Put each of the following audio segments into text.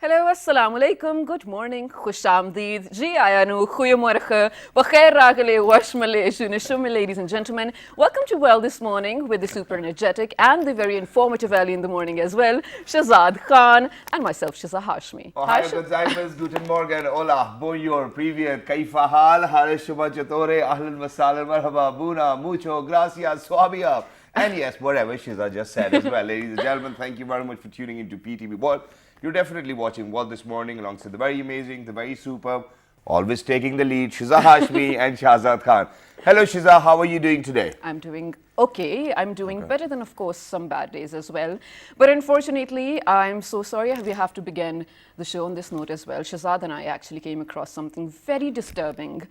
Hello, assalamu alaikum, good morning, khush amdeed, ji ayanu, goeiemorgen, bakhair ragale, washmale, shunishumi, ladies and gentlemen. Welcome to Well This Morning with the super energetic and the very informative early in the morning as well, Shazad Khan and myself, Shiza Hashmi. Ohio gozaimasu, guten Morgen, hola, bonjour, privyet, kaifa hal, harishuma chatore, ahlan wa sahlan, marhaba, buna, mucho, gracias, suabia. And yes, whatever Shiza just said as well. Ladies and gentlemen, thank you very much for tuning into PTV World. You're definitely watching World This Morning alongside the very amazing, the very superb, always taking the lead, Shiza Hashmi and Shahzad Khan. Hello Shiza, how are you doing today? I'm doing okay. I'm doing better than, of course, some bad days as well. But unfortunately, I'm so sorry we have to begin the show on this note as well. Shazad and I actually came across something very disturbing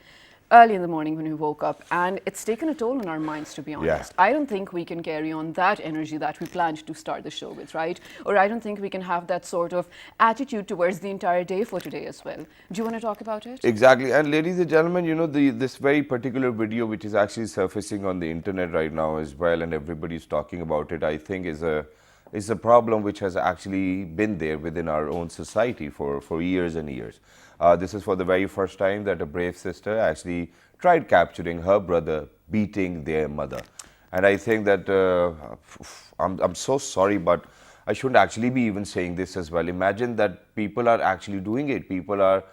early in the morning when we woke up, and it's taken a toll on our minds, to be honest. I don't think we can carry on that energy that we planned to start the show with, right? Or I don't think we can have that sort of attitude towards the entire day for today as well. Do you want to talk about it? Exactly. And ladies and gentlemen, you know, this very particular video which is actually surfacing on the internet right now as well, and everybody's talking about it, I think is a problem which has actually been there within our own society for years and years. This is for the very first time that a brave sister actually tried capturing her brother beating their mother. And I think that I'm so sorry, but I shouldn't actually be even saying this as well. Imagine that people are actually doing it. People are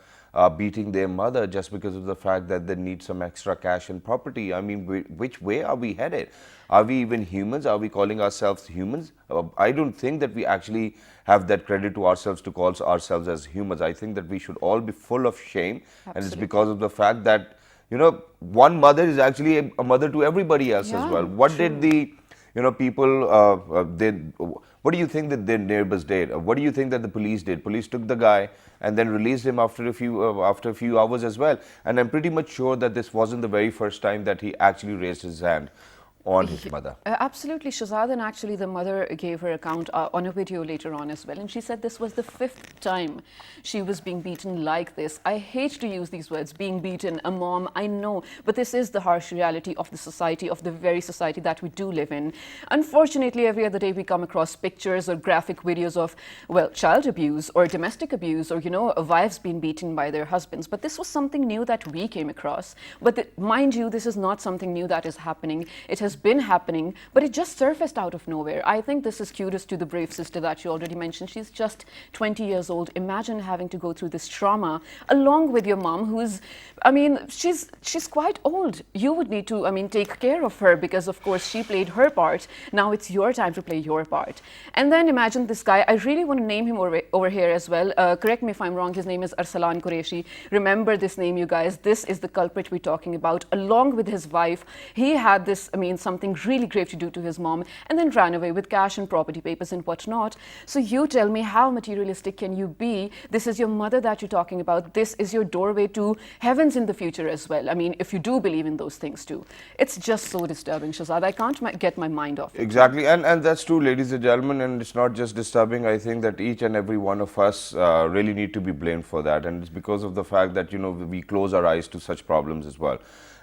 beating their mother just because of the fact that they need some extra cash and property. I mean, which way are we headed? Are we even humans? Are we calling ourselves humans? I don't think that we actually have that credit to ourselves to call ourselves as humans. I think that we should all be full of shame. Absolutely. And it's because of the fact that, you know, one mother is actually a mother to everybody else as well. What did the, you know, people did? What do you think that their neighbors did? What do you think that the police did? Police took the guy and then released him after a few hours as well. And I'm pretty much sure that this wasn't the very first time that he actually raised his hand on his mother. Absolutely, Shazad, and actually the mother gave her account on a video later on as well, and she said this was the 5th time she was being beaten like this. I hate to use these words, being beaten, a mom, I know, but this is the harsh reality of the society, of the very society that we do live in. Unfortunately, every other day we come across pictures or graphic videos of, well, child abuse or domestic abuse, or, you know, wives being beaten by their husbands, but this was something new that we came across. But mind you, this is not something new that is happening. It has been happening, but it just surfaced out of nowhere. I think this is kudos to the brave sister that you already mentioned. She's just 20 years old. Imagine having to go through this trauma along with your mom, who's, I mean, she's quite old. You would need to, I mean, take care of her because, of course, she played her part. Now it's your time to play your part. And then imagine this guy. I really want to name him over here as well. Correct me if I'm wrong. His name is Arsalan Qureshi. Remember this name, you guys. This is the culprit we're talking about. Along with his wife, he had this, I mean, something really grave to do to his mom, and then ran away with cash and property papers and whatnot. So you tell me, how materialistic can you be? This is your mother that you're talking about. This is your doorway to heavens in the future as well. I mean, if you do believe in those things too. It's just so disturbing, Shazad. I can't get my mind off it. Exactly, and that's true, ladies and gentlemen, and it's not just disturbing. I think that each and every one of us really need to be blamed for that, and it's because of the fact that, you know, we close our eyes to such problems as well.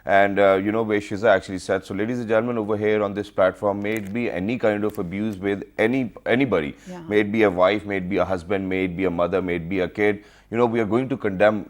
And you know, where Shiza actually said, so ladies and gentlemen, over here on this platform, may it be any kind of abuse with anybody, may it be a wife, may it be a husband, may it be a mother, may it be a kid, you know, we are going to condemn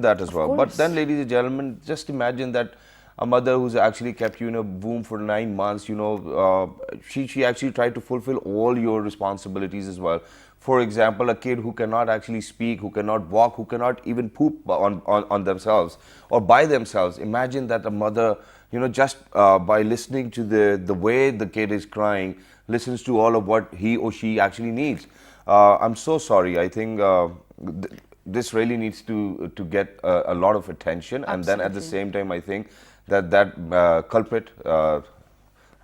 that as well. But then, ladies and gentlemen, just imagine that a mother who's actually kept you in a womb for 9 months, you know, she actually tried to fulfill all your responsibilities as well. For example, a kid who cannot actually speak, who cannot walk, who cannot even poop on themselves or by themselves. Imagine that a mother, you know, just by listening to the way the kid is crying, listens to all of what he or she actually needs. I'm so sorry. I think this really needs to get a lot of attention. Absolutely. And then at the same time, I think that culprit,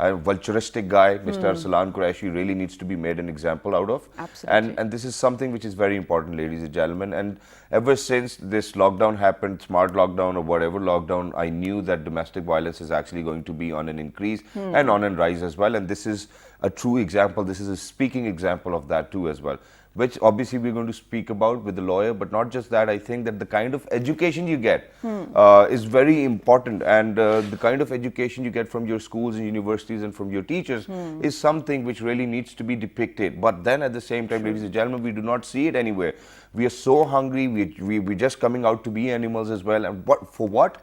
a vulturistic guy, Mr. Arsalan Qureshi, really needs to be made an example out of. Absolutely. And this is something which is very important, ladies and gentlemen. And ever since this lockdown happened, smart lockdown or whatever lockdown, I knew that domestic violence is actually going to be on an increase and on a rise as well. And this is a true example. This is a speaking example of that too as well. which obviously we're going to speak about with the lawyer. But not just that, I think that the kind of education you get is very important, and the kind of education you get from your schools and universities and from your teachers is something which really needs to be depicted. But then at the same time, ladies and gentlemen, we do not see it anywhere. We are so hungry, we're just coming out to be animals as well. And what?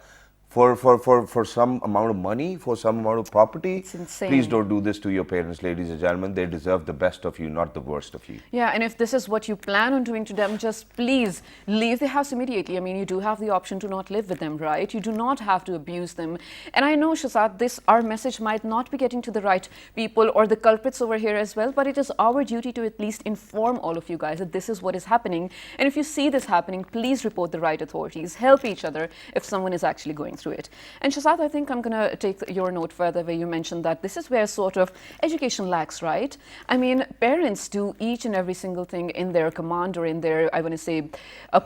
For some amount of money, for some amount of property. It's insane. Please don't do this to your parents, ladies and gentlemen. They deserve the best of you, not the worst of you. Yeah, and if this is what you plan on doing to them, just please leave the house immediately. I mean, you do have the option to not live with them, right? You do not have to abuse them. And I know, Shazad, our message might not be getting to the right people or the culprits over here as well, but it is our duty to at least inform all of you guys that this is what is happening. And if you see this happening, please report the right authorities. Help each other if someone is actually going through it. And Shazad, I think I'm going to take your note further where you mentioned that this is where sort of education lacks, right? I mean, parents do each and every single thing in their command or in their, I want to say,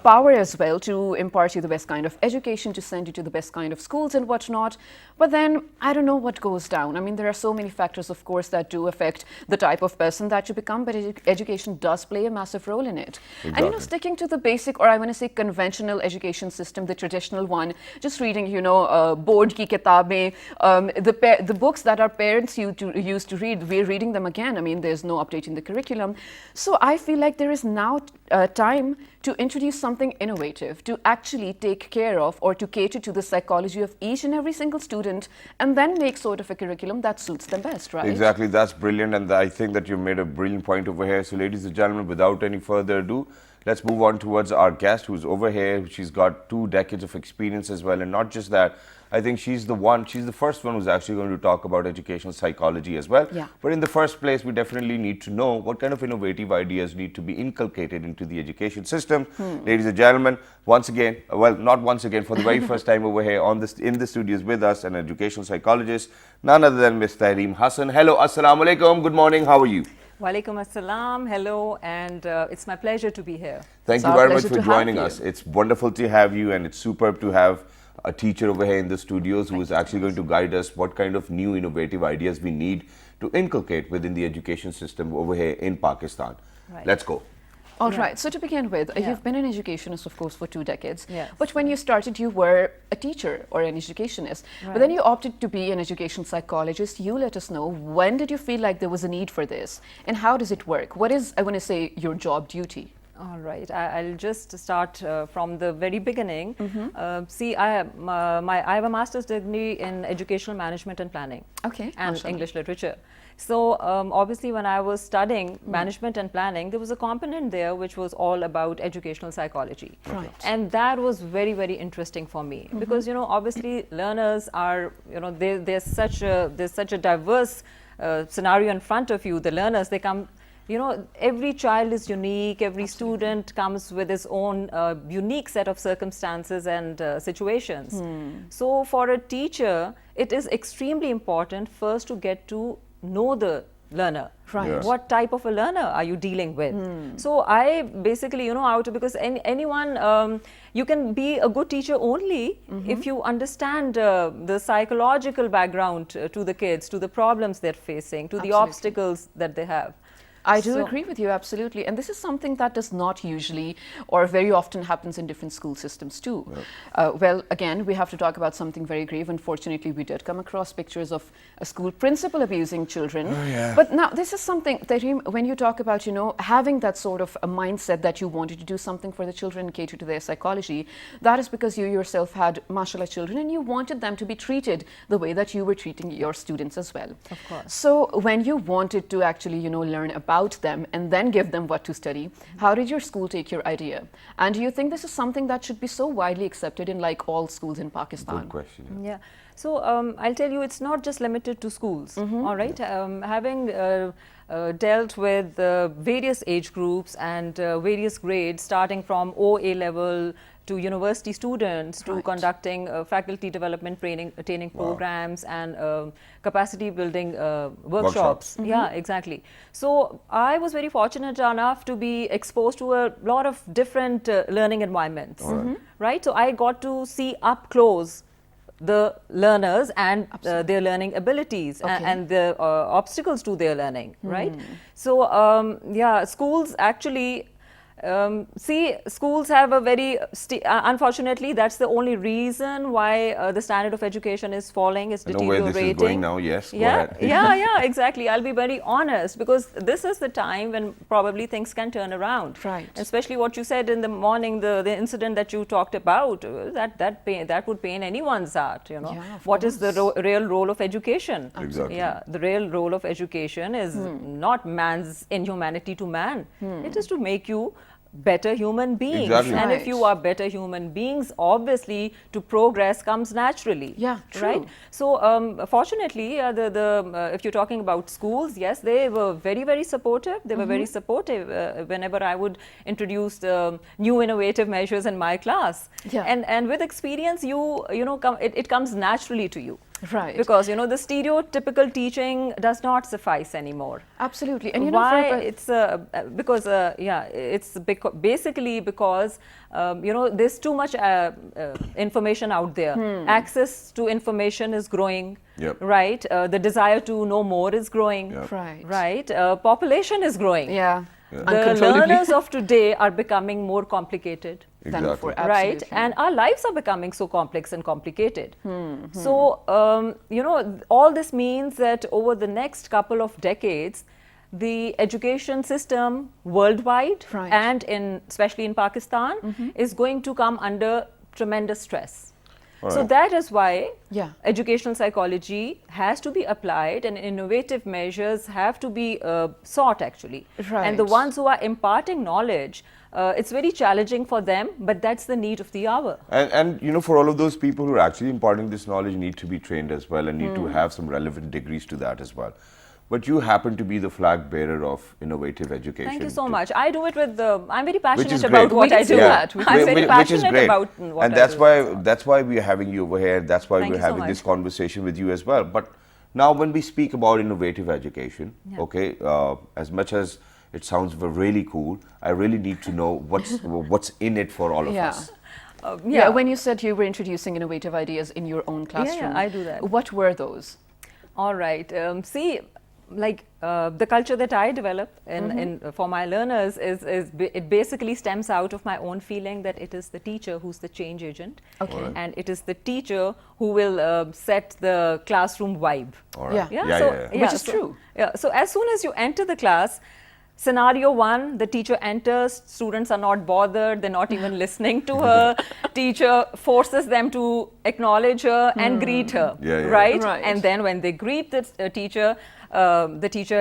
power as well to impart you the best kind of education, to send you to the best kind of schools and whatnot. But then I don't know what goes down. I mean, there are so many factors, of course, that do affect the type of person that you become, but education does play a massive role in it. Exactly. And, you know, sticking to the basic, or I want to say conventional education system, the traditional one, just reading, you know, board ki kitabein, the books that our parents used to read, we're reading them again. I mean, there's no updating the curriculum. So I feel like there is now time to introduce something innovative, to actually take care of or to cater to the psychology of each and every single student, and then make sort of a curriculum that suits them best, right? Exactly, that's brilliant, and I think that you made a brilliant point over here. So ladies and gentlemen, without any further ado, let's move on towards our guest who's over here. She's got 2 decades of experience as well, and not just that, I think she's the first one who's actually going to talk about educational psychology as well. Yeah. But in the first place, we definitely need to know what kind of innovative ideas need to be inculcated into the education system. Ladies and gentlemen, once again, well, not once again, for the very first time over here in the studios with us, an educational psychologist, none other than Ms. Tahreem Hassan. Hello, assalamu alaikum, good morning, how are you? Walaikum assalam, hello, and it's my pleasure to be here. Thank you very much for joining us. It's wonderful to have you, and it's superb to have a teacher over here in the studios who is actually going to guide us what kind of new innovative ideas we need to inculcate within the education system over here in Pakistan. Right. Let's go. All right, so to begin with, you've been an educationist, of course, for 2 decades. Yes. But when you started, you were a teacher or an educationist. But then you opted to be an educational psychologist. You let us know, when did you feel like there was a need for this? And how does it work? What is, I want to say, your job duty? All right, I'll just start from the very beginning. See, I have a master's degree in educational management and planning. Okay. And English literature. So obviously when I was studying management and planning, there was a component there which was all about educational psychology. Right. And that was very, very interesting for me because, you know, obviously learners are, you know, there's such a diverse scenario in front of you. The learners, they come, you know, every child is unique, every student comes with his own unique set of circumstances and situations. So for a teacher, it is extremely important first to get to know the learner. Right. Yeah. What type of a learner are you dealing with? So I basically, you know, because anyone, you can be a good teacher only if you understand the psychological background to the kids, to the problems they're facing, to the obstacles that they have. I do agree with you, absolutely. And this is something that does not usually or very often happens in different school systems too. Well, again, we have to talk about something very grave. Unfortunately, we did come across pictures of a school principal abusing children. But now this is something that when you talk about, you know, having that sort of a mindset that you wanted to do something for the children and cater to their psychology, that is because you yourself had, mashallah, children and you wanted them to be treated the way that you were treating your students as well. Of course. So when you wanted to actually, you know, learn about them and then give them what to study, how did your school take your idea? And do you think this is something that should be so widely accepted in like all schools in Pakistan? Good question. Yeah. So I'll tell you, it's not just limited to schools. All right. Having dealt with various age groups and various grades, starting from OA level to university students, to conducting faculty development training programs and capacity building workshops. Yeah, exactly. So I was very fortunate enough to be exposed to a lot of different learning environments. Right. So I got to see up close the learners and their learning abilities Okay. and the obstacles to their learning, right? So, yeah, schools actually, see, schools have a very, unfortunately, that's the only reason why the standard of education is falling, is I know deteriorating. where this is going now. Yes, go Yeah, ahead. yeah, exactly. I'll be very honest, because this is the time when probably things can turn around. Right. Especially what you said in the morning, the incident that you talked about, that would pain anyone's heart, you know. Yeah, of What is the real role of education? Exactly. Yeah, the real role of education is not man's inhumanity to man. It is to make you better human beings. Exactly. And if Right. you are better human beings, obviously to progress comes naturally. Yeah, true. Right? So fortunately, if you're talking about schools, yes, they were very, very supportive. They were very supportive whenever I would introduce new innovative measures in my class. Yeah. And with experience, you know, it comes naturally to you. Right. Because, you know, the stereotypical teaching does not suffice anymore. Absolutely. And you know, Why? for It's because, yeah, it's basically because, you know, there's too much information out there. Access to information is growing, Yep. right? The desire to know more is growing, Yep. Right. right? Population is growing. Yeah. The Uncontrollably. learners of today are becoming more complicated. Than Exactly. before. Right, Absolutely. and our lives are becoming so complex and complicated. So, you know, all this means that over the next couple of decades, the education system worldwide Right. and especially in Pakistan is going to come under tremendous stress. So right. that is why Yeah. educational psychology has to be applied and innovative measures have to be sought actually. And the Right. ones who are imparting knowledge, it's very challenging for them, but that's the need of the hour. And you know, for all of those people who are actually imparting this knowledge need to be trained as well and need to have some relevant degrees to that as well. But you happen to be the flag bearer of innovative education. Thank you so to- much. I do it with I'm very Which passionate is about great. what We I can do. see that. We I'm can very see which is passionate great. about what and I that's do. why we're having you over here. That's why Thank we're you so having this much. conversation with you as well. But now, when we speak about innovative education, okay, as much as it sounds really cool, I really need to know what's in it for all of Yeah. us. Yeah. When you said you were introducing innovative ideas in your own classroom, I do that. What were those? All right. See, like the culture that I develop for my learners it basically stems out of my own feeling that it is the teacher who's the change agent. Okay. And it is the teacher who will set the classroom vibe. All right. Yeah. Yeah. Which is true. Yeah. So as soon as you enter the class, scenario one, the teacher enters, students are not bothered, they're not even listening to her. Teacher forces them to acknowledge her and greet her, Yeah. right? Right. And then when they greet the teacher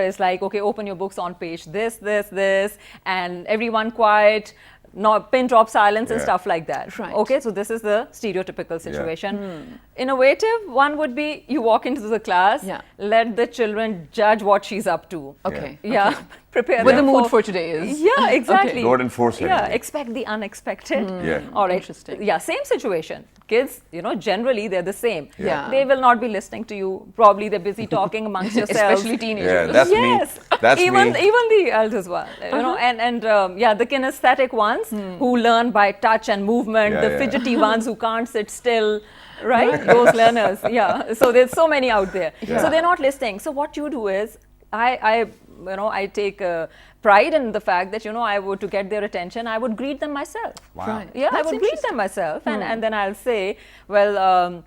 is like, okay, open your books on page this, and everyone quiet, not pin drop silence and Yeah. stuff like that. Right. Okay, so this is the stereotypical situation. Innovative one would be you walk into the class, Yeah. let the children judge what she's up to. Okay. Yeah, Okay. prepare What the them mood for today is. Yeah, exactly. Don't enforce Yeah, anything. expect the unexpected. Yeah. All right. Interesting. Yeah, same situation. Kids, you know, generally they're the same. Yeah. They will not be listening to you. Probably they're busy talking amongst yourselves. Especially teenagers. Yeah, that's Yes, me. That's even me. even the elders one, you know, and yeah, the kinesthetic ones who learn by touch and movement, Yeah, the yeah. fidgety ones who can't sit still, right? Those learners, yeah. So there's so many out there. Yeah. So they're not listening. So what you do is, I take pride in the fact that, you know, I would, to get their attention, I would greet them myself. Wow. Right. Yeah, That's I would greet interesting. them myself, and then I'll say, well,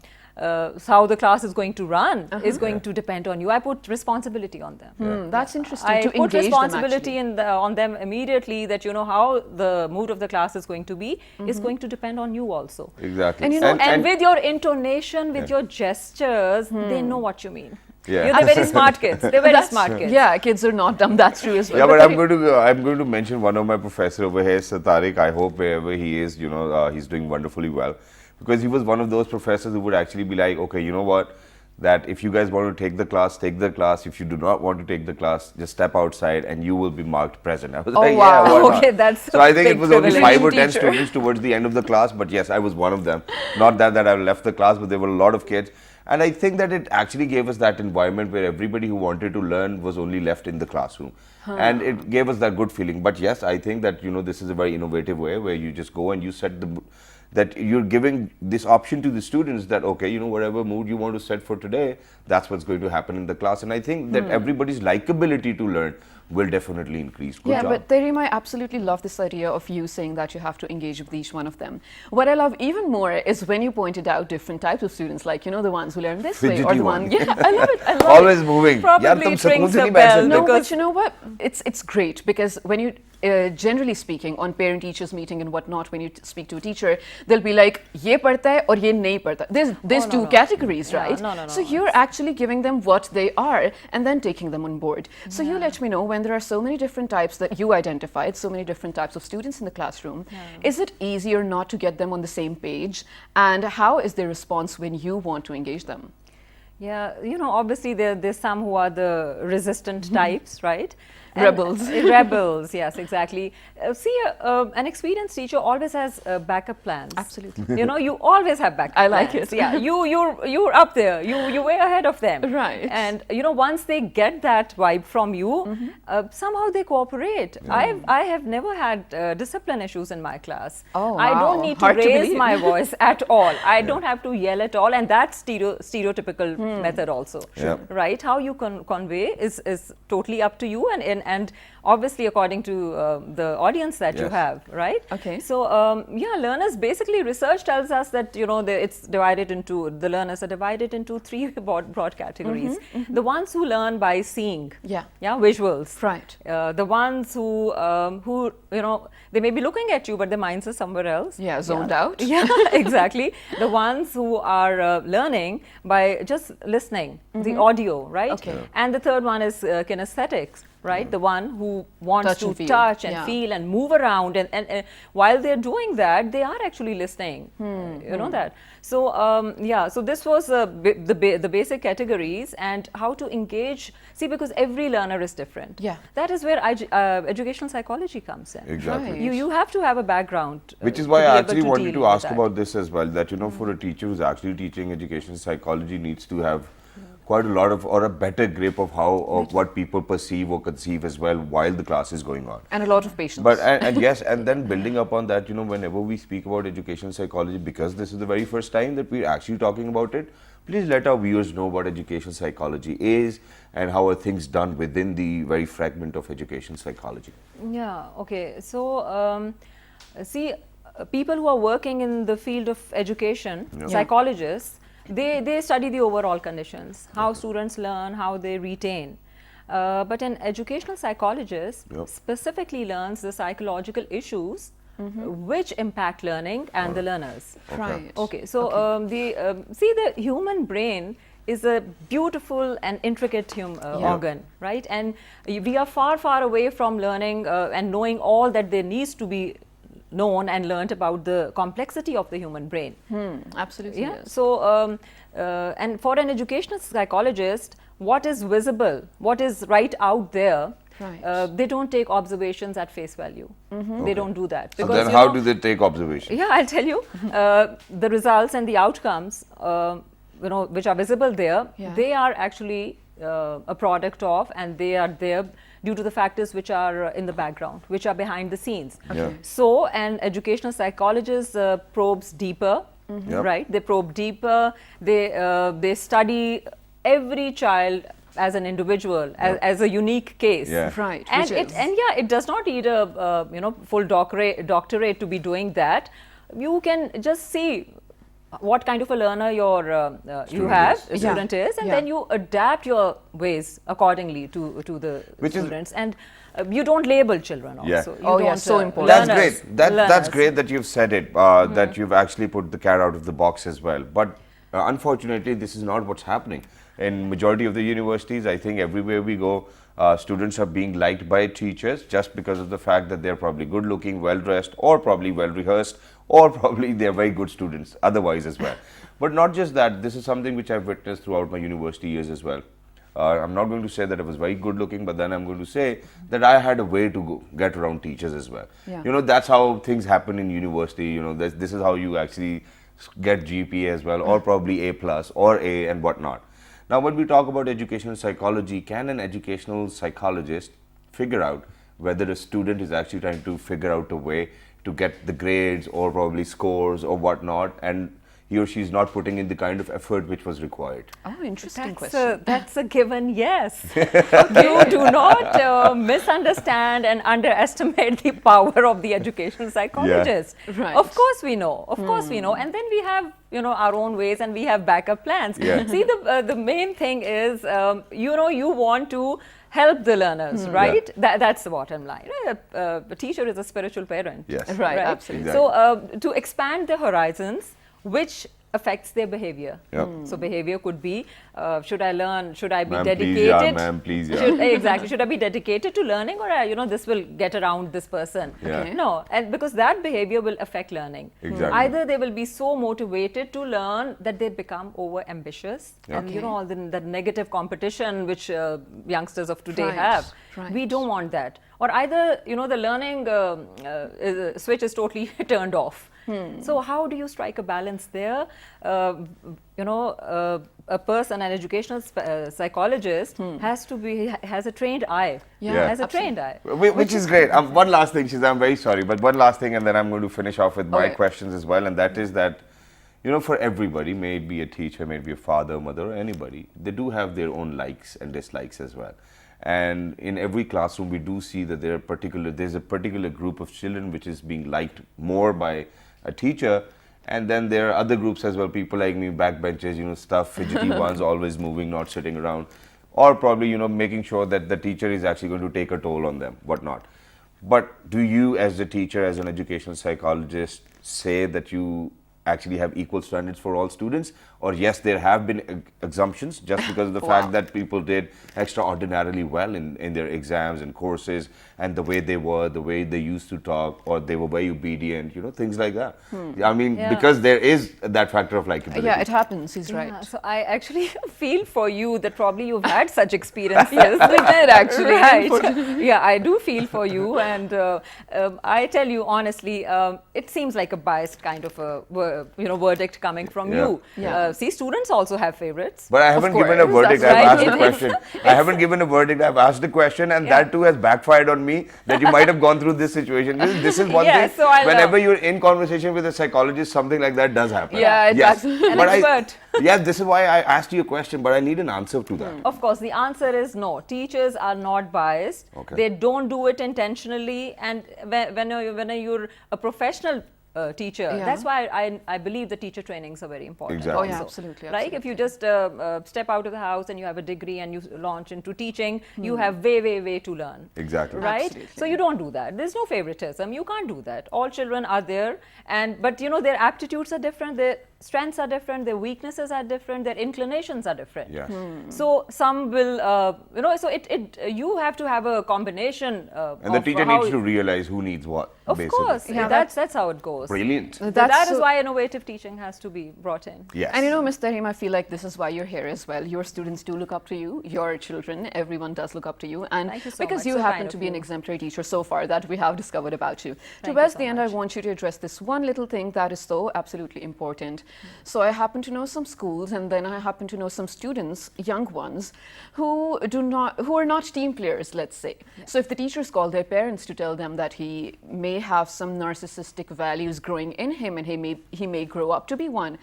how the class is going to run is going to depend on you. I put responsibility on them. That's interesting. I to put engage responsibility them, actually. on them immediately that, you know, how the mood of the class is going to be is going to depend on you also. Exactly. And you know, And with your intonation, with your gestures, they know what you mean. Yeah. You're the very smart kids. They're very smart kids. Yeah, kids are not dumb. That's true as well. Yeah, but very- I'm going to mention one of my professor over here, Sir Tariq. I hope wherever he is, you know, he's doing wonderfully well, because he was one of those professors who would actually be like, okay, you know what, that if you guys want to take the class, take the class. If you do not want to take the class, just step outside and you will be marked present. I was like, wow. yeah, why not? Okay, that's So a I think it big was only privilege. 5 or 10 Teacher. students towards the end of the class, but yes, I was one of them. Not that I left the class, but there were a lot of kids. And I think that it actually gave us that environment where everybody who wanted to learn was only left in the classroom. And it gave us that good feeling. But yes, I think that, you know, this is a very innovative way where you just go and you set the that you're giving this option to the students that, okay, you know, whatever mood you want to set for today, that's what's going to happen in the class. And I think that everybody's likability to learn will definitely increase. Good Yeah, job. but Terima, I absolutely love this idea of you saying that you have to engage with each one of them. What I love even more is when you pointed out different types of students, like, you know, the ones who learn this way or Fidgety the one. one. Yeah, I love it. I love Always it. moving. Probably Yaar, tum it sukoon rings se a nahi baith bell. sakte. No, Because- but you know what? It's great because when you, generally speaking, on parent-teachers meeting and whatnot, when you speak to a teacher, they'll be like, ye padhta hai or ye nahi padhta. There's no, two no. categories, Yeah, right? no, no, So no. you're actually giving them what they are and then taking them on board. So you let me know, when there are so many different types that you identified, so many different types of students in the classroom, is it easier not to get them on the same page? And how is their response when you want to engage them? Yeah, you know, obviously there's some who are the resistant types, right? Rebels. Rebels, yes, exactly. See, an experienced teacher always has backup plans. Absolutely. You know, you always have backup I like plans. it. Yeah, you're up there. You're way ahead of them. Right. And you know, once they get that vibe from you, somehow they cooperate. I have never had discipline issues in my class. Oh, I wow. don't need to Hard to raise believe. my voice at all. I don't have to yell at all, and that's stereotypical method also. Sure. Right? How you convey is totally up to you, and obviously according to the audience that you Yes. have, right? Okay. So yeah, learners, basically research tells us that, you know, it's divided into, the learners are divided into three broad categories. The ones who learn by seeing, Yeah. visuals. Right. The ones who you know, they may be looking at you, but their minds are somewhere else. Yeah, zoned out. Yeah, exactly. The ones who are learning by just listening, the audio, right? Okay. Yeah. And the third one is kinesthetics, right? The one who wants Touch to and feel. touch and Yeah. feel and move around, and while they're doing that, they are actually listening. You know that. So yeah, so this was the basic categories and how to engage. See, because every learner is different. Yeah. That is where educational psychology comes in. Exactly. Right. You have to have a background. Which is to why be I able actually wanted deal to with ask that. about this as well, that, you know, for a teacher who's actually teaching education psychology needs to have quite a lot of, or a better grip of how, of what people perceive or conceive as well while the class is going on. And a lot of patience. But, and yes, and then building upon that, you know, whenever we speak about education psychology, because this is the very first time that we're actually talking about it, please let our viewers know what education psychology is and how are things done within the very fragment of education psychology. Yeah, okay. So, see, people who are working in the field of education, psychologists, they study the overall conditions, how students learn, how they retain. But an educational psychologist specifically learns the psychological issues which impact learning and the learners. Right. Okay, so see, the human brain is a beautiful and intricate organ, right? And we are far, far away from learning and knowing all that there needs to be known and learnt about the complexity of the human brain. Absolutely. Yeah. Yes. So, and for an educational psychologist, what is visible, what is right out there, Right. they don't take observations at face value. They don't do that. So Because, then you how know, do they take observation? yeah, I'll tell you. The results and the outcomes, you know, which are visible there, Yeah. they are actually a product of, and they are there due to the factors which are in the background, which are behind the scenes. Yeah. So, an educational psychologist probes deeper, Yep. right? They probe deeper. They study every child as an individual, as a unique case. Yeah. Right. And which is- it does not need a you know, full doctorate to be doing that. You can just see what kind of a learner you have, is. a student is, and Yeah. then you adapt your ways accordingly to the Which is- students. And you don't label children also. Yeah. You Oh, yeah, don't, so important. That's learners- great. That's learners. great that you've said it, that you've actually put the cat out of the box as well. But unfortunately, this is not what's happening. In majority of the universities, I think everywhere we go, students are being liked by teachers just because of the fact that they're probably good looking, well dressed, or probably well rehearsed, or probably they're very good students otherwise as well. But not just that, this is something which I've witnessed throughout my university years as well. I'm not going to say that I was very good looking, but then I'm going to say that I had a way to go, get around teachers as well. Yeah. You know, that's how things happen in university. You know, this is how you actually get GPA as well, or probably A plus or A and whatnot. Now, when we talk about educational psychology, can an educational psychologist figure out whether a student is actually trying to figure out a way to get the grades or probably scores or whatnot, and he or she is not putting in the kind of effort which was required? Oh, interesting question. That's a given yes. You do not misunderstand and underestimate the power of the educational psychologist. Right. Of course we know. Of course we know. And then we have, you know, our own ways, and we have backup plans. Yeah. See, the main thing is, you know, you want to help the learners, right? That's the bottom line. A teacher is a spiritual parent. Yes. Right, absolutely. So to expand their horizons, which affects their behavior. Yep. So behavior could be, should I learn, should I be Ma'am, dedicated? please, yeah, ma'am, please, yeah. Exactly. Should I be dedicated to learning, or you know, this will get around this person? Yeah. Okay. No, and because that behavior will affect learning. Exactly. Either they will be so motivated to learn that they become over ambitious, and you know, all the negative competition which youngsters of today Right, have. right. We don't want that. Or either, you know, the learning switch is totally turned off. So how do you strike a balance there? You know, a person, an educational psychologist, has a trained eye. Yeah, Has a trained eye. Which is great. One last thing, Shiza, I'm very sorry, but one last thing, and then I'm going to finish off with my Okay. questions as well, and that is that, you know, for everybody, may it be a teacher, may it be a father, mother, or anybody, they do have their own likes and dislikes as well. And in every classroom, we do see that there's a particular group of children which is being liked more by a teacher, and then there are other groups as well, people like me, backbenchers, you know, stuff, fidgety ones, always moving, not sitting around, or probably, you know, making sure that the teacher is actually going to take a toll on them, whatnot. But do you, as a teacher, as an educational psychologist, say that you actually have equal standards for all students? Or yes, there have been exemptions just because of the fact that people did extraordinarily well in their exams and courses, and the way they were, the way they used to talk, or they were very obedient, you know, things like that. I mean, because there is that factor of likability. Yeah, it happens. He's right. Yeah, so I actually feel for you that probably you've had such experiences. We did actually. Right. Yeah, I do feel for you, and I tell you honestly, it seems like a biased kind of a verdict coming from you. Yeah. See, students also have favorites. But I haven't given a course, verdict, that's I've right. asked a question. I haven't given a verdict, I've asked a question, and that too has backfired on me, that you might have gone through this situation. This is one Yeah, thing, so I'll, whenever you're in conversation with a psychologist, something like that does happen. Yeah, it's yes. actually an But expert. yes, this is why I asked you a question, but I need an answer to that. Of course, the answer is no. Teachers are not biased. Okay. They don't do it intentionally. And when you're a professional teacher, Yeah. that's why I believe the teacher trainings are very important. Exactly. Oh, yeah, also. absolutely, Right? If you just step out of the house and you have a degree and you launch into teaching, you have way to learn. Exactly. Right? Absolutely. So you don't do that. There's no favoritism. You can't do that. All children are there, but you know, their aptitudes are different, their strengths are different, their weaknesses are different, their inclinations are different. Yeah. So some will, you know, so you have to have a combination. And the of teacher how needs to realize who needs what, Of basically. course, Yeah, that's how it goes. Brilliant. So That's that is so- why innovative teaching has to be brought in. Yes. And you know, Ms. Tahim, I feel like this is why you're here as well. Your students do look up to you, your children, everyone does look up to you. And Thank you so because much. you So happen kind to of be an you. exemplary teacher so far, that we have discovered about you. Thank Towards you so the end, I much. want you to address this one little thing that is so absolutely important. So I happen to know some schools, and then I happen to know some students, young ones, who are not team players, let's say. So if the teachers call their parents to tell them that he may have some narcissistic values growing in him, and he may grow up to be one,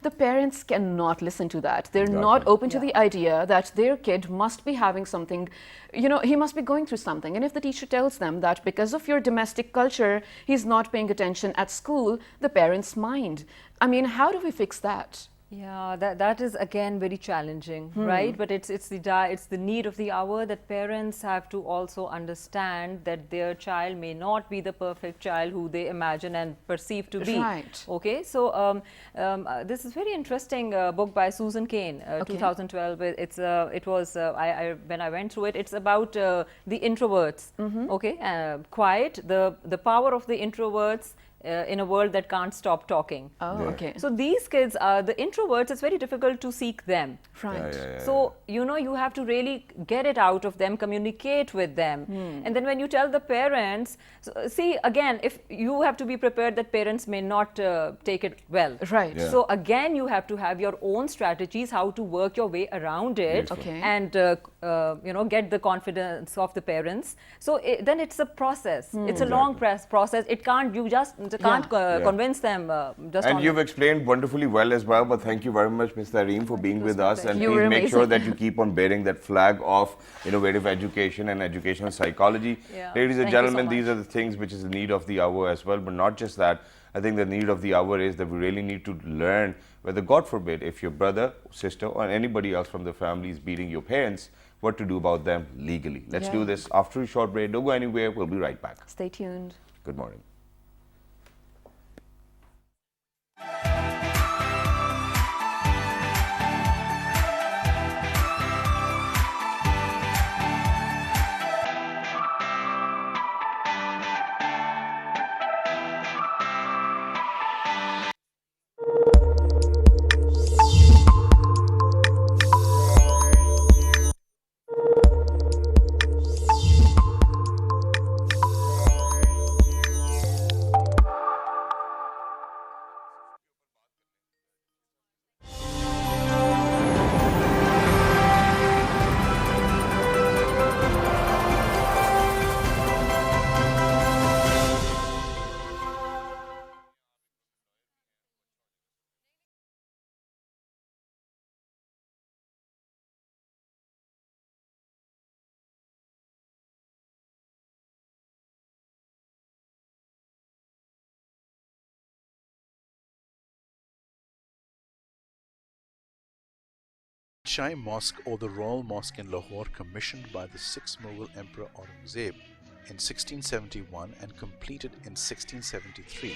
the parents cannot listen to that. They're not Exactly. open to the idea that their kid must be having something, you know, he must be going through something. And if the teacher tells them that because of your domestic culture, he's not paying attention at school, the parents mind. I mean, how do we fix that? Yeah, that is again very challenging, right? But it's the need of the hour that parents have to also understand that their child may not be the perfect child who they imagine and perceive to be. Right. Okay, so this is very interesting book by Susan Cain, 2012. When I went through it, it's about the introverts. Okay, quiet, the power of the introverts in a world that can't stop talking. Oh, okay. So these kids are the introverts. It's very difficult to seek them. Right. So, you know, you have to really get it out of them, communicate with them. And then when you tell the parents, so, see, again, if you have to be prepared that parents may not take it well. Right. Yeah. So again, you have to have your own strategies, how to work your way around it. Okay. And, you know, get the confidence of the parents. So then it's a process. It's a long process. It can't, you just can't convince them just And on you've explained wonderfully well as well, but thank you very much, Ms. Tareem, for being with us. And You please were make sure amazing. that you keep on bearing that flag of innovative education and educational psychology. Yeah. Ladies and Thank you so gentlemen, these much. are the things which is the need of the hour as well. But not just that, I think the need of the hour is that we really need to learn whether, God forbid, if your brother, sister, or anybody else from the family is beating your parents, what to do about them legally. Let's do this after a short break. Don't go anywhere. We'll be right back. Stay tuned. Good morning. Shai Mosque, or the Royal Mosque in Lahore, commissioned by the 6th Mughal Emperor Aurangzeb in 1671 and completed in 1673,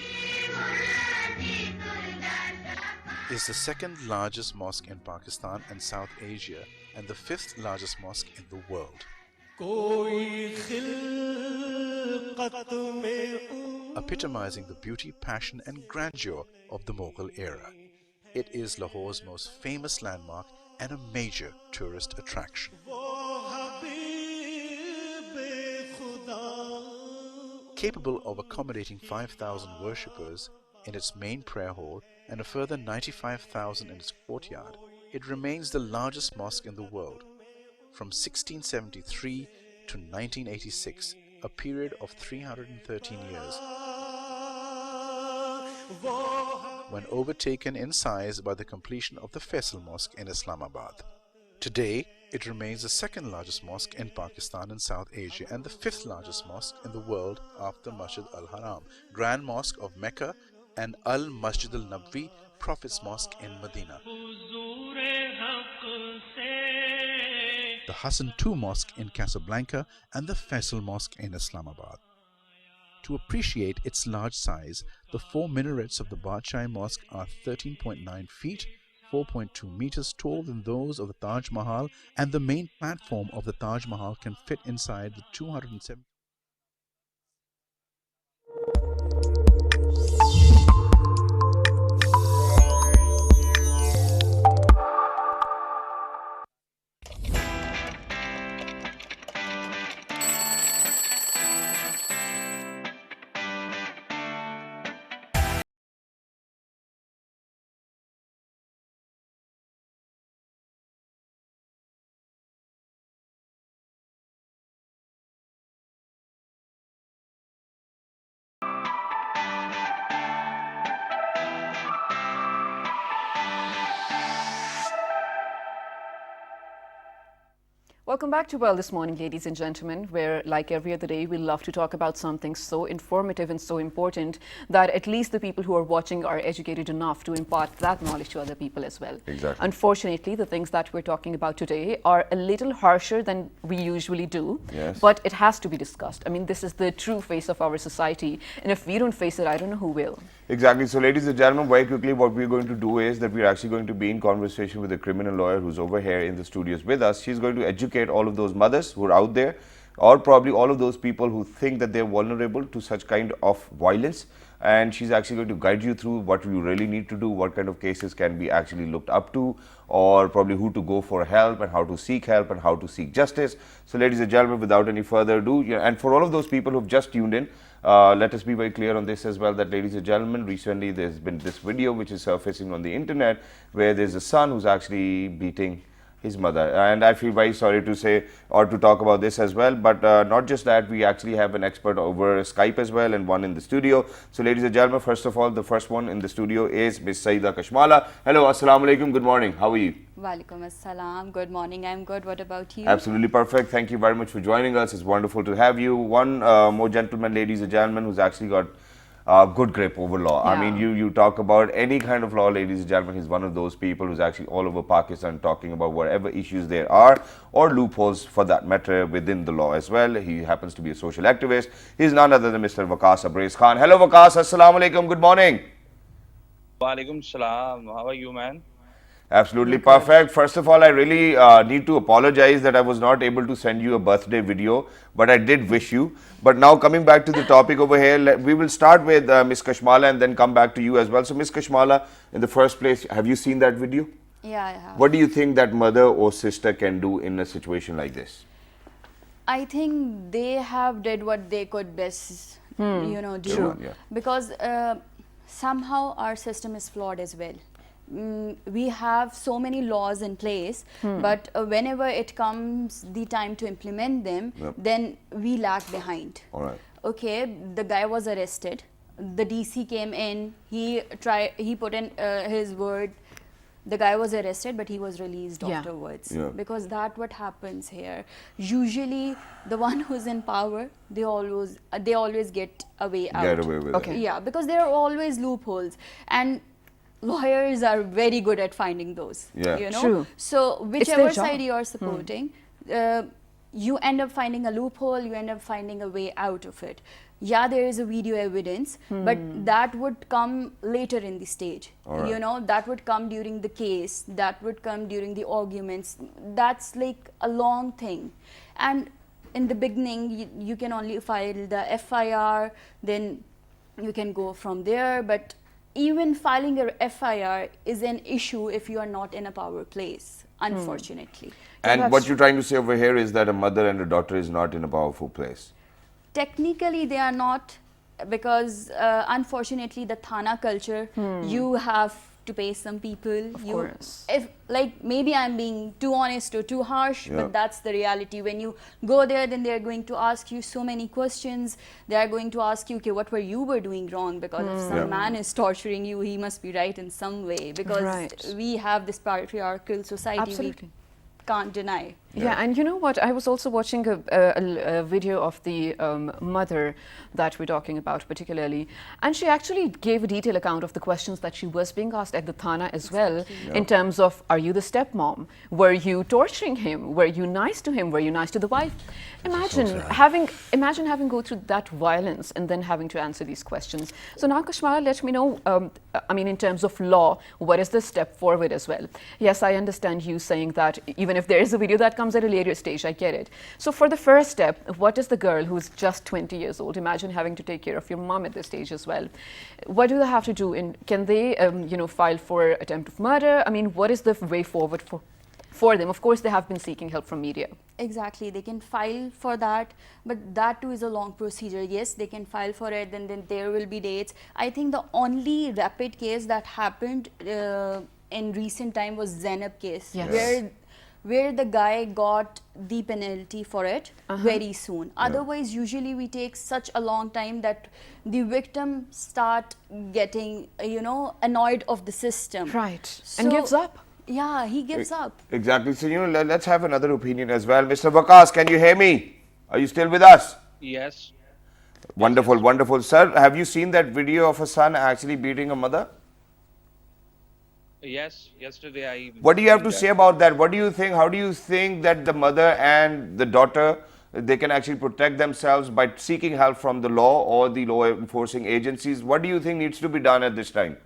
is the second largest mosque in Pakistan and South Asia and the 5th largest mosque in the world. Epitomizing the beauty, passion and grandeur of the Mughal era. It is Lahore's most famous landmark and a major tourist attraction. Capable of accommodating 5,000 worshippers in its main prayer hall and a further 95,000 in its courtyard, it remains the largest mosque in the world. From 1673 to 1986, a period of 313 years, when overtaken in size by the completion of the Faisal Mosque in Islamabad. Today, it remains the second largest mosque in Pakistan and South Asia and the 5th largest mosque in the world after Masjid al-Haram, Grand Mosque of Mecca, and Al-Masjid al-Nabwi, Prophet's Mosque in Medina. The Hassan II Mosque in Casablanca and the Faisal Mosque in Islamabad. To appreciate its large size, the 4 minarets of the Badshai Mosque are 13.9 feet, 4.2 meters taller than those of the Taj Mahal, and the main platform of the Taj Mahal can fit inside the 207. Welcome back to Well This Morning, ladies and gentlemen, where, like every other day, we love to talk about something so informative and so important that at least the people who are watching are educated enough to impart that knowledge to other people as well. Exactly. Unfortunately, the things that we're talking about today are a little harsher than we usually do, Yes. but it has to be discussed. I mean, this is the true face of our society, and if we don't face it, I don't know who will. Exactly. So, ladies and gentlemen, very quickly, what we're going to do is that we're actually going to be in conversation with a criminal lawyer who's over here in the studios with us. She's going to educate all of those mothers who are out there, or probably all of those people who think that they're vulnerable to such kind of violence. and she's actually going to guide you through what you really need to do, what kind of cases can be actually looked up to, or probably who to go for help and how to seek help and how to seek justice. So ladies and gentlemen, without any further ado, and for all of those people who've just tuned in, let us be very clear on this as well, that ladies and gentlemen, recently there's been this video which is surfacing on the internet where there's a son who's actually beating his mother, and I feel very sorry to say or to talk about this as well, but not just that, we actually have an expert over Skype as well and one in the studio. So ladies and gentlemen, first of all, the first one in the studio is Miss Saida Kashmala. Hello, assalamu alaikum, good morning, how are you? Walaikum assalam, good morning, I'm good, what about you? Absolutely perfect, thank you very much for joining us, it's wonderful to have you. One more gentleman, ladies and gentlemen, who's actually got good grip over law. I mean, you talk about any kind of law, ladies and gentlemen, he's one of those people who's actually all over Pakistan talking about whatever issues there are or loopholes for that matter within the law as well. He happens to be a social activist. He's none other than Mr. Waqas Abrez Khan. Hello Waqas, assalamu alaikum, good morning. Walaikum salam. How are you, man? Absolutely perfect. First of all, I really need to apologize that I was not able to send you a birthday video, but I did wish you. But now coming back to the topic over here, we will start with Miss Kashmala and then come back to you as well. So Miss Kashmala, in the first place, have you seen that video? Yeah, I have. What do you think that mother or sister can do in a situation like this? I think they have did what they could best, do. True. Yeah. Because somehow our system is flawed as well. We have so many laws in place, but whenever it comes the time to implement them, then we lag behind. All right. Okay, the guy was arrested. The DC came in. He put in his word. The guy was arrested, but he was released afterwards. Yeah. Because that what happens here. Usually, the one who's in power, they always get away out. Get away with it. Yeah, because there are always loopholes, and lawyers are very good at finding those. Yeah. You know. True. So It's their whichever job. side you are supporting, you end up finding a loophole. You end up finding a way out of it. Yeah, there is a video evidence, but that would come later in the stage. Alright. You know, that would come during the case. That would come during the arguments. That's like a long thing, and in the beginning, you can only file the FIR. Then you can go from there, but even filing a FIR is an issue if you are not in a power place, unfortunately. And That's what you're trying to say over here is that a mother and a daughter is not in a powerful place. Technically, they are not, because unfortunately, the Thana culture, you have to pay some people. Of course. If like maybe I'm being too honest or too harsh, Yeah. but that's the reality. When you go there, then they're going to ask you so many questions. They are going to ask you, okay, what you were doing wrong? Because if some man is torturing you, he must be right in some way. Because Right. we have this patriarchal society. Absolutely. We can't deny. Yeah, and you know what? I was also watching a video of the mother that we're talking about particularly, and she actually gave a detailed account of the questions that she was being asked at the Thana as well, in terms of, are you the stepmom? Were you torturing him? Were you nice to him? Were you nice to the wife? Imagine having go through that violence and then having to answer these questions. So now, Kashmala, let me know, I mean, in terms of law, what is the step forward as well? Yes, I understand you saying that even if there is a video that comes at a later stage, I get it. So for the first step, what is the girl who's just 20 years old? Imagine having to take care of your mom at this stage as well. What do they have to do? Can they, file for attempt of murder? I mean, what is the way forward for them? Of course, they have been seeking help from media. Exactly, they can file for that, but that too is a long procedure. Yes, they can file for it, then there will be dates. I think the only rapid case that happened in recent time was Zainab case, Yes. where the guy got the penalty for it very soon. Otherwise, usually we take such a long time that the victim start getting, annoyed of the system. Right. And gives up. Yeah, he gives up. Exactly. So, let's have another opinion as well. Mr. Waqas, can you hear me? Are you still with us? Yes. Wonderful, wonderful. Sir, have you seen that video of a son actually beating a mother? Yes. Yesterday I. What do you have to say about that? What do you think? How do you think that the mother and the daughter, they can actually protect themselves by seeking help from the law or the law enforcing agencies? What do you think needs to be done at this time?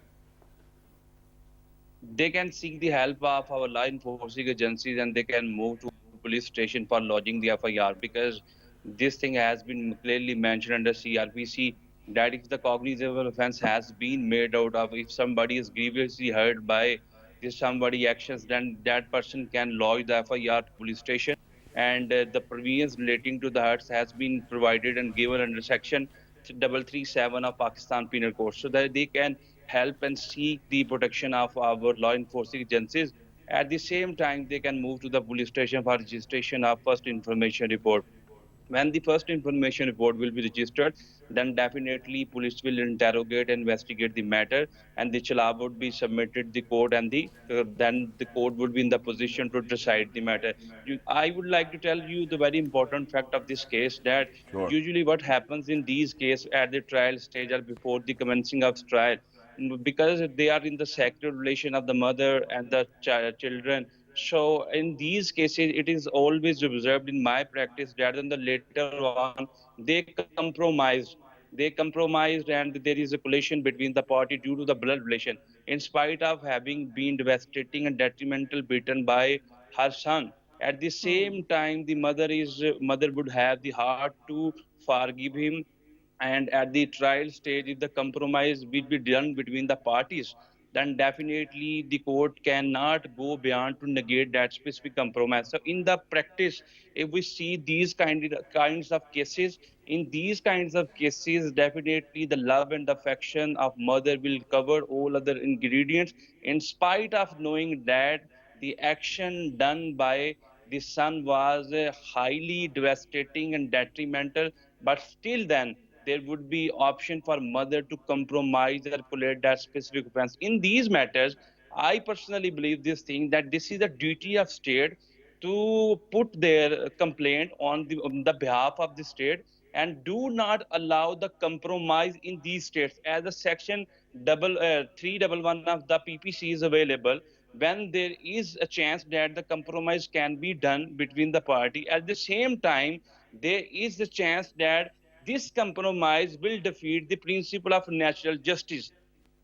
They can seek the help of our law enforcing agencies, and they can move to police station for lodging the FIR, because this thing has been clearly mentioned under CRPC that if the cognizable offense has been made out of, if somebody is grievously hurt by this somebody actions, then that person can lodge the FIR to police station, and the provisions relating to the hurts has been provided and given under section 337 of Pakistan Penal Code, so that they can help and seek the protection of our law enforcing agencies. At the same time, they can move to the police station for registration of first information report. When the first information report will be registered, then definitely police will interrogate and investigate the matter, and the chala would be submitted the court, and then the court would be in the position to decide the matter. I would like to tell you the very important fact of this case, that Sure. usually what happens in these cases at the trial stage or before the commencing of trial, because they are in the sacred relation of the mother and the children. So in these cases, it is always observed in my practice that in the later on they compromised. They compromised, and there is a collision between the party due to the blood relation. In spite of having been devastating and detrimental beaten by her son, at the same time, the mother would have the heart to forgive him, and at the trial stage, if the compromise will be done between the parties, then definitely the court cannot go beyond to negate that specific compromise. So in the practice, if we see these kinds of cases, in these kinds of cases, definitely the love and affection of mother will cover all other ingredients, in spite of knowing that the action done by the son was highly devastating and detrimental, but still then there would be option for mother to compromise or collect that specific offense. In these matters, I personally believe this thing, that this is a duty of state to put their complaint on the behalf of the state, and do not allow the compromise in these states, as the section 311 of the PPC is available. When there is a chance that the compromise can be done between the party, at the same time there is the chance that this compromise will defeat the principle of natural justice,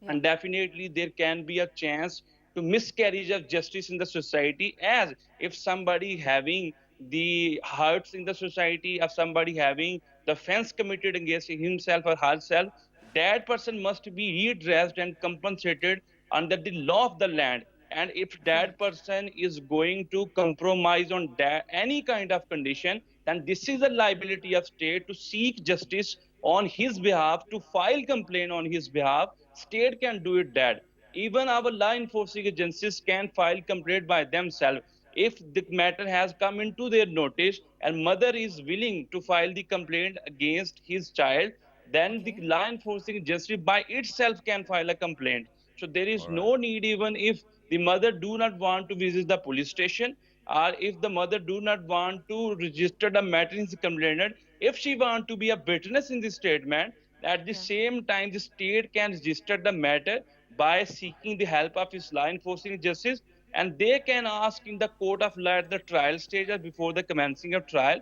Yeah. and definitely there can be a chance to miscarriage of justice in the society, as if somebody having the hurts in the society, of somebody having the offense committed against himself or herself, that person must be redressed and compensated under the law of the land. And if that Right. person is going to compromise on that any kind of condition, then this is a liability of state to seek justice on his behalf, to file complaint on his behalf. State can do it that. Even our law enforcing agencies can file complaint by themselves. If the matter has come into their notice and mother is willing to file the complaint against his child, then the Okay. law enforcing agency by itself can file a complaint. So there is All right. no need, even if the mother do not want to visit the police station, or if the mother do not want to register the matter in the complainant, if she want to be a witness in the statement, at the Yeah. same time the state can register the matter by seeking the help of its law enforcing justice, and they can ask in the court of law at the trial stage or before the commencing of trial,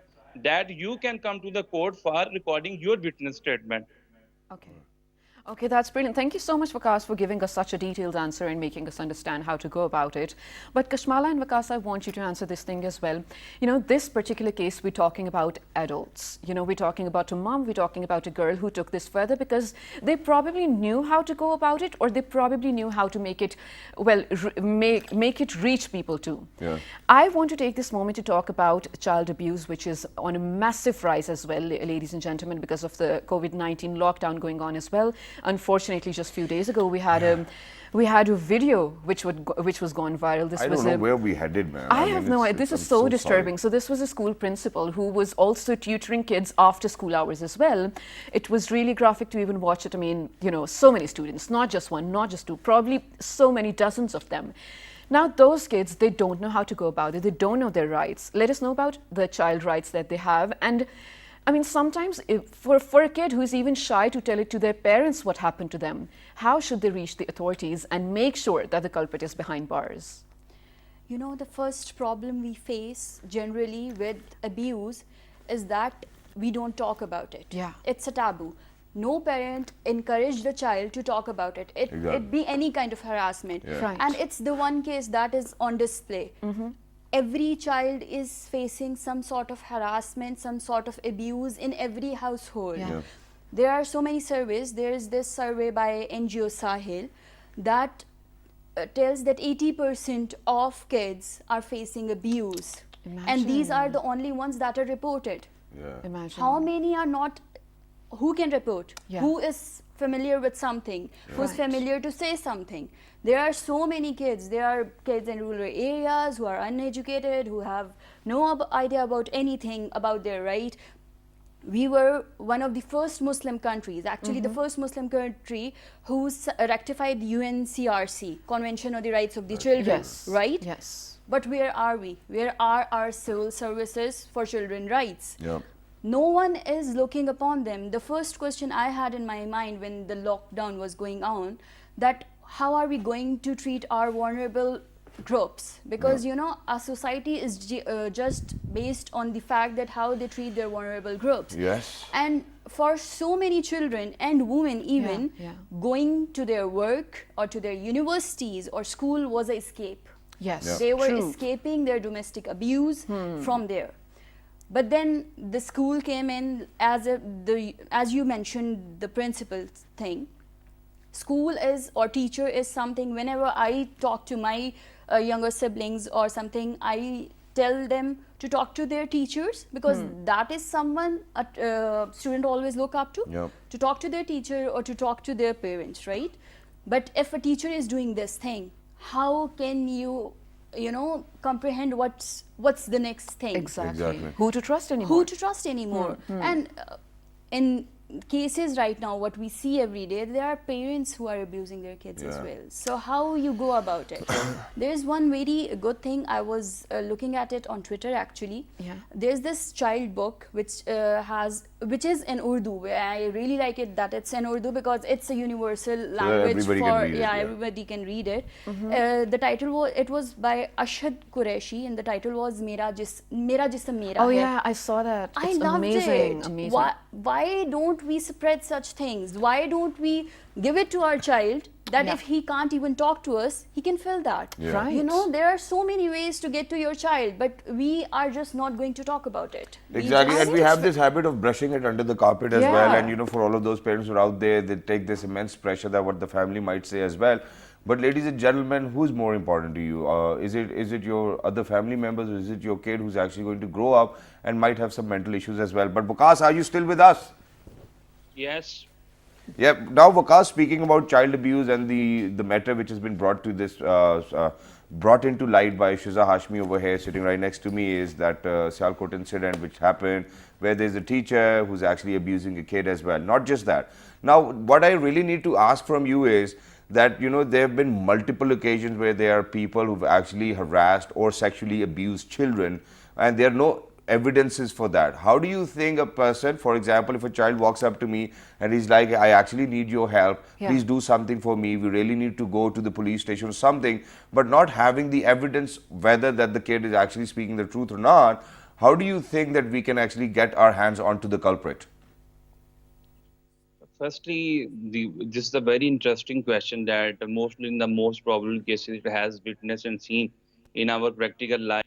that you can come to the court for recording your witness statement. Okay. Okay, that's brilliant. Thank you so much, Vikas, for giving us such a detailed answer and making us understand how to go about it. But Kashmala and Vikas, I want you to answer this thing as well. You know, this particular case, we're talking about adults. You know, we're talking about a mom, we're talking about a girl who took this further because they probably knew how to go about it, or they probably knew how to make it, well, make it reach people too. Yeah. I want to take this moment to talk about child abuse, which is on a massive rise as well, ladies and gentlemen, because of the COVID-19 lockdown going on as well. Unfortunately, just a few days ago, we had a video which was gone viral. This I was don't know where we headed, man. I mean, have no idea. This is so disturbing. So this was a school principal who was also tutoring kids after school hours as well. It was really graphic to even watch it. I mean, you know, so many students, not just one, not just two, probably so many dozens of them. Now, those kids, they don't know how to go about it. They don't know their rights. Let us know about the child rights that they have. And I mean, sometimes for a kid who's even shy to tell it to their parents what happened to them, how should they reach the authorities and make sure that the culprit is behind bars? You know, the first problem we face generally with abuse is that we don't talk about it. Yeah. It's a taboo. No parent encouraged the child to talk about it. Exactly. It be any kind of harassment. Yeah. Right. And it's the one case that is on display. Every child is facing some sort of harassment, some sort of abuse in every household. Yeah. Yeah. There are so many surveys. There is this survey by NGO Sahil that tells that 80% of kids are facing abuse. And these are the only ones that are reported. Yeah. Imagine. How many are not? Who can report? Yeah. Who is familiar with something? Who's Right. familiar to say something? There are so many kids. There are kids in rural areas who are uneducated, who have no idea about anything about their right. We were one of the first Muslim countries, actually the first Muslim country who rectified UNCRC, Convention on the Rights of the Children, Yes. right? Yes. But where are we? Where are our civil services for children rights? Yeah. No one is looking upon them. The first question I had in my mind when the lockdown was going on, that how are we going to treat our vulnerable groups? Because you know, our society is just based on the fact that how they treat their vulnerable groups. Yes. And for so many children and women even, yeah. going to their work or to their universities or school was an escape. Yes. Yeah. They were True. escaping their domestic abuse from there. But then the school came in as you mentioned, the principal thing. School is, or teacher is something, whenever I talk to my younger siblings or something, I tell them to talk to their teachers, because that is someone a student always look up to. Yeah. To talk to their teacher or to talk to their parents, right? But if a teacher is doing this thing, how can you comprehend what's the next thing? Exactly. Who to trust anymore? Who to trust anymore? And in cases right now, what we see every day, there are parents who are abusing their kids as Yeah. well. So how you go about it? There's one very good thing. I was looking at it on Twitter actually. Yeah. There's this child book which is in Urdu. I really like it that it's in Urdu because it's a universal language everybody can for read it, yeah. everybody can read it. The title was by Ashad Qureshi, and the title was Mera Jism Mera Oh Hai. yeah, I saw that. I It's loved amazing. it. Amazing. Why don't we spread such things? Why don't we give it to our child that Yeah. if he can't even talk to us, he can feel that? Yeah. Right. You know, there are so many ways to get to your child, but we are just not going to talk about it. Exactly, just- and we have this habit of brushing it under the carpet as well. Yeah. And you know, for all of those parents who are out there, they take this immense pressure that what the family might say as well. But ladies and gentlemen, who's more important to you? Is it your other family members, or is it your kid who's actually going to grow up and might have some mental issues as well? But Vikas, are you still with us? Yes. Yeah. Now, Vikas, speaking about child abuse and the matter which has been brought to this brought into light by Shiza Hashmi over here, sitting right next to me, is that Sialkot incident which happened, where there's a teacher who's actually abusing a kid as well. Not just that. Now, what I really need to ask from you is that, you know, there have been multiple occasions where there are people who've actually harassed or sexually abused children, and there are no evidences for that. How do you think a person, for example, if a child walks up to me and he's like, I actually need your help, Yeah. please do something for me, we really need to go to the police station or something, but not having the evidence whether that the kid is actually speaking the truth or not, how do you think that we can actually get our hands onto the culprit? Firstly, this is a very interesting question that mostly in the most probable cases it has witnessed and seen in our practical life.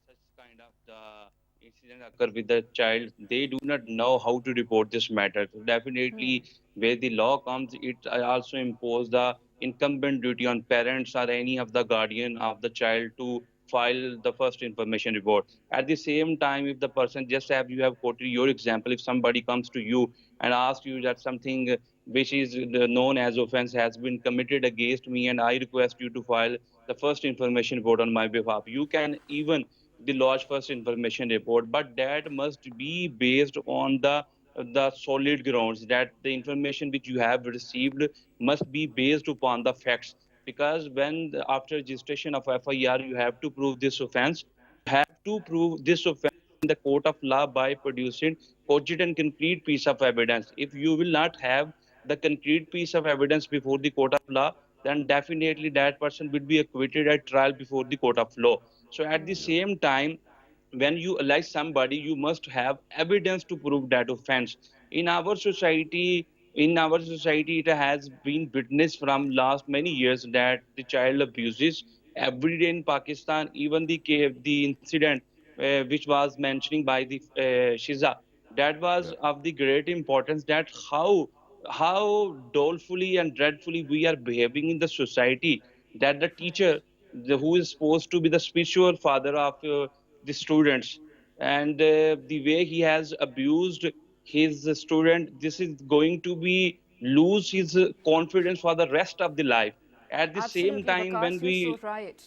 Such kind of the incident occur with the child, they do not know how to report this matter. So definitely, where the law comes, it also impose the incumbent duty on parents or any of the guardian of the child to file the first information report. At the same time, if the person, just as you have quoted your example, if somebody comes to you and asks you that something which is known as offense has been committed against me, and I request you to file the first information report on my behalf, you can even the lodge first information report, but that must be based on the solid grounds, that the information which you have received must be based upon the facts. Because after registration of FIR, you have to prove this offense. You have to prove this offense in the court of law by producing cogent and concrete piece of evidence. If you will not have the concrete piece of evidence before the court of law, then definitely that person will be acquitted at trial before the court of law. So at the same time, when you allege somebody, you must have evidence to prove that offense. In our society, it has been witnessed from last many years that the child abuses every day in Pakistan. Even the incident which was mentioning by the Shiza, That was of the great importance, that how dolefully and dreadfully we are behaving in the society, that the teacher, who is supposed to be the spiritual father of the students, and the way he has abused his student, this is going to be lose his confidence for the rest of the life. At the same Absolutely, time, when Vakas, you're so we right.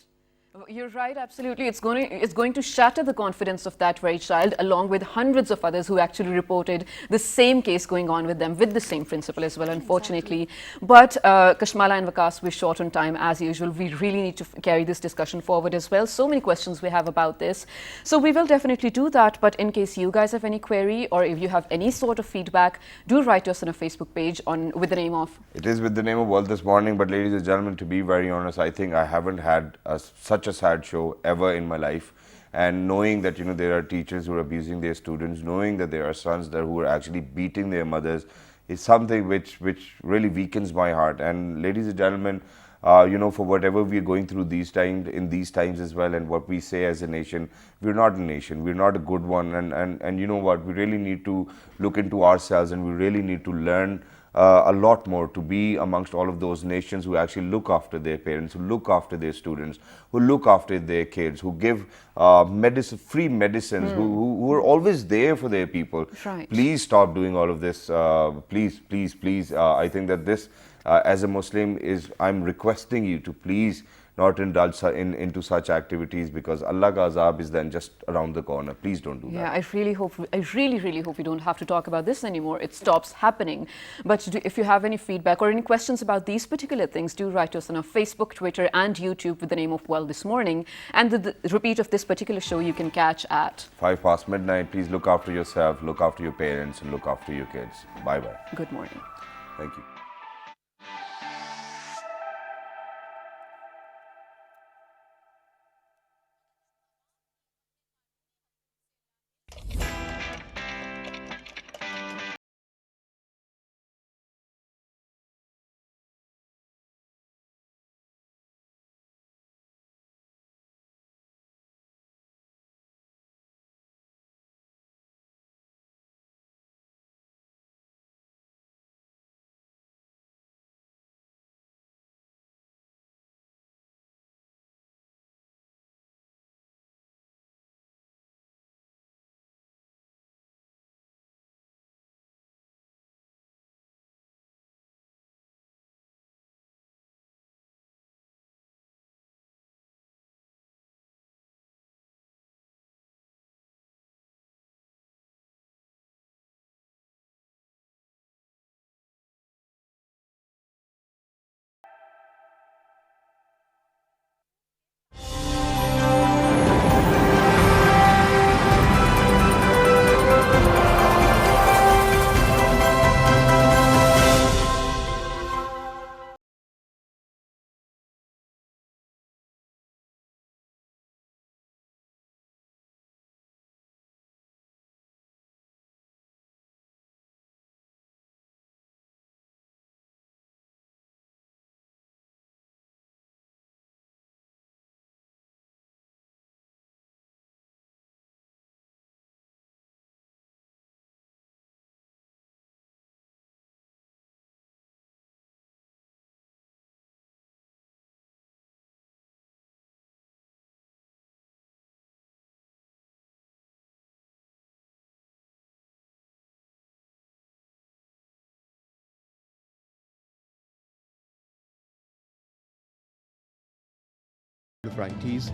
You're right, absolutely. It's going to shatter the confidence of that very child, along with hundreds of others who actually reported the same case going on with them with the same principal as well, unfortunately. But Kashmala and Vakas, we're short on time as usual. We really need to carry this discussion forward as well. So many questions we have about this. So we will definitely do that. But in case you guys have any query or if you have any sort of feedback, do write to us on our Facebook page with the name of. It is with the name of World This Morning, but ladies and gentlemen, to be very honest, I think I haven't had such a sad show ever in my life. And knowing that, there are teachers who are abusing their students, knowing that there are sons there who are actually beating their mothers, is something which really weakens my heart. And ladies and gentlemen, for whatever we're going through in these times as well, and what we say as a nation, we're not a nation, we're not a good one, and you know what, we really need to look into ourselves, and we really need to learn a lot more to be amongst all of those nations who actually look after their parents, who look after their students, who look after their kids, who give free medicines, who are always there for their people. Right. Please stop doing all of this. Please, please, please. I think that this, as a Muslim, I'm requesting you to please not indulge into such activities, because Allah ka azab is then just around the corner. Please don't do Yeah, that. I really, really hope we don't have to talk about this anymore. It stops happening. But if you have any feedback or any questions about these particular things, do write to us on our Facebook, Twitter, and YouTube with the name of Well This Morning. And the repeat of this particular show you can catch at 5 past midnight. Please look after yourself, look after your parents, and look after your kids. Bye bye. Good Morning. Thank you. varieties